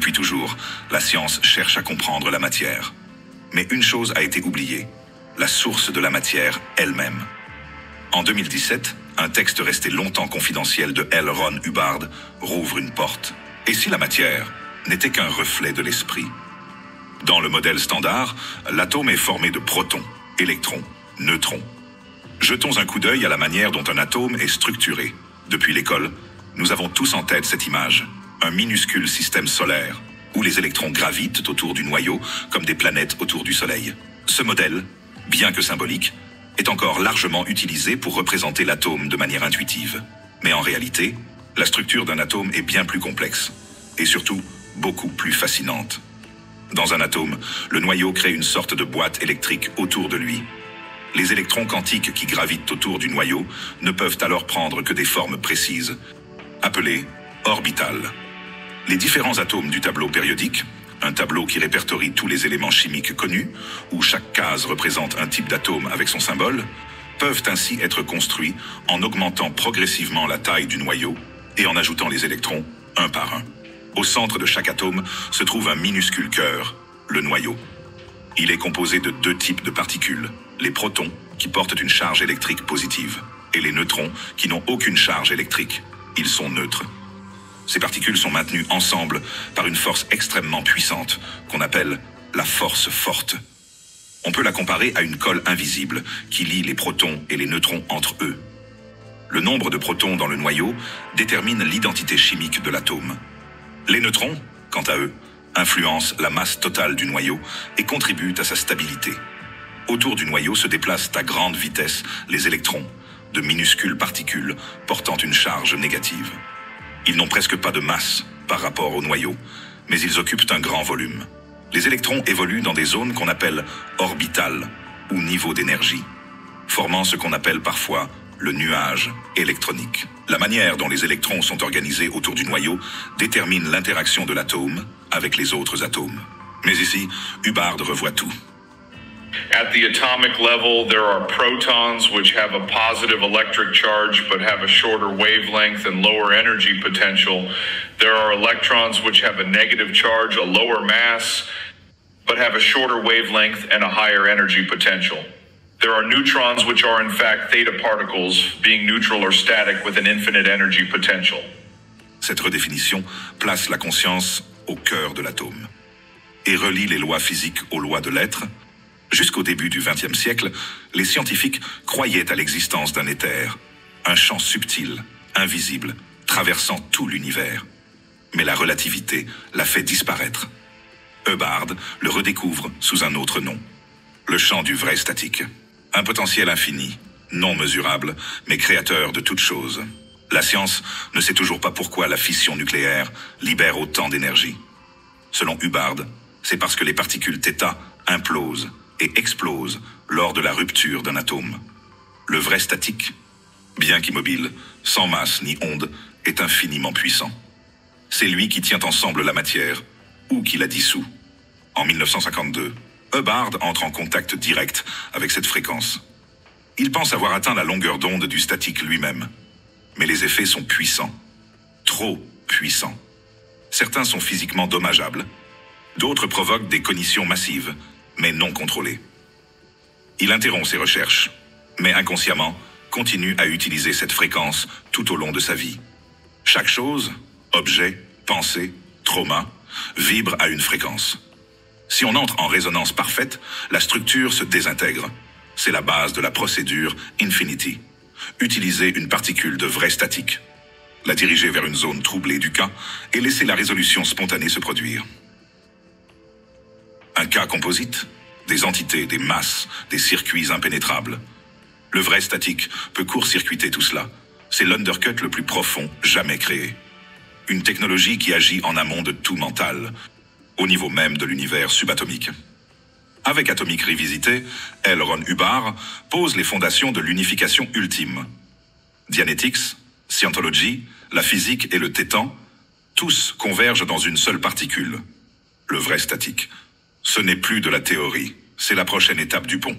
Depuis toujours, la science cherche à comprendre la matière. Mais une chose a été oubliée, la source de la matière elle-même. En 2017, un texte resté longtemps confidentiel de L. Ron Hubbard rouvre une porte. Et si la matière n'était qu'un reflet de l'esprit? Dans le modèle standard, l'atome est formé de protons, électrons, neutrons. Jetons un coup d'œil à la manière dont un atome est structuré. Depuis l'école, nous avons tous en tête cette image, un minuscule système solaire, où les électrons gravitent autour du noyau comme des planètes autour du Soleil. Ce modèle, bien que symbolique, est encore largement utilisé pour représenter l'atome de manière intuitive. Mais en réalité, la structure d'un atome est bien plus complexe, et surtout beaucoup plus fascinante. Dans un atome, le noyau crée une sorte de boîte électrique autour de lui. Les électrons quantiques qui gravitent autour du noyau ne peuvent alors prendre que des formes précises, appelées orbitales. Les différents atomes du tableau périodique, un tableau qui répertorie tous les éléments chimiques connus, où chaque case représente un type d'atome avec son symbole, peuvent ainsi être construits en augmentant progressivement la taille du noyau et en ajoutant les électrons un par un. Au centre de chaque atome se trouve un minuscule cœur, le noyau. Il est composé de deux types de particules, les protons, qui portent une charge électrique positive, et les neutrons, qui n'ont aucune charge électrique. Ils sont neutres. Ces particules sont maintenues ensemble par une force extrêmement puissante, qu'on appelle la force forte. On peut la comparer à une colle invisible, qui lie les protons et les neutrons entre eux. Le nombre de protons dans le noyau détermine l'identité chimique de l'atome. Les neutrons, quant à eux, influencent la masse totale du noyau et contribuent à sa stabilité. Autour du noyau se déplacent à grande vitesse les électrons, de minuscules particules portant une charge négative. Ils n'ont presque pas de masse par rapport au noyau, mais ils occupent un grand volume. Les électrons évoluent dans des zones qu'on appelle orbitales ou niveaux d'énergie, formant ce qu'on appelle parfois le nuage électronique. La manière dont les électrons sont organisés autour du noyau détermine l'interaction de l'atome avec les autres atomes. Mais ici, Hubbard revoit tout. At the atomic level, there are protons which have a positive electric charge but have a shorter wavelength and lower energy potential. There are electrons which have a negative charge, a lower mass, but have a shorter wavelength and a higher energy potential. There are neutrons which are in fact theta particles, being neutral or static with an infinite energy potential. Cette redéfinition place la conscience au cœur de l'atome et relie les lois physiques aux lois de l'être. Jusqu'au début du XXe siècle, les scientifiques croyaient à l'existence d'un éther, un champ subtil, invisible, traversant tout l'univers. Mais la relativité l'a fait disparaître. Hubbard le redécouvre sous un autre nom, le champ du vrai statique. Un potentiel infini, non mesurable, mais créateur de toutes choses. La science ne sait toujours pas pourquoi la fission nucléaire libère autant d'énergie. Selon Hubbard, c'est parce que les particules θ implosent et explose lors de la rupture d'un atome. Le vrai statique, bien qu'immobile, sans masse ni onde, est infiniment puissant. C'est lui qui tient ensemble la matière, ou qui la dissout. En 1952, Hubbard entre en contact direct avec cette fréquence. Il pense avoir atteint la longueur d'onde du statique lui-même. Mais les effets sont puissants. Trop puissants. Certains sont physiquement dommageables. D'autres provoquent des cognitions massives, mais non contrôlé. Il interrompt ses recherches, mais inconsciemment continue à utiliser cette fréquence tout au long de sa vie. Chaque chose, objet, pensée, trauma, vibre à une fréquence. Si on entre en résonance parfaite, la structure se désintègre. C'est la base de la procédure Infinity. Utiliser une particule de vrai statique, la diriger vers une zone troublée du cas et laisser la résolution spontanée se produire. Un cas composite, des entités, des masses, des circuits impénétrables. Le vrai statique peut court-circuiter tout cela. C'est l'undercut le plus profond jamais créé. Une technologie qui agit en amont de tout mental, au niveau même de l'univers subatomique. Avec Atomique Revisité, L. Ron Hubbard pose les fondations de l'unification ultime. Dianetics, Scientology, la physique et le tétan, tous convergent dans une seule particule, le vrai statique. Ce n'est plus de la théorie, c'est la prochaine étape du pont.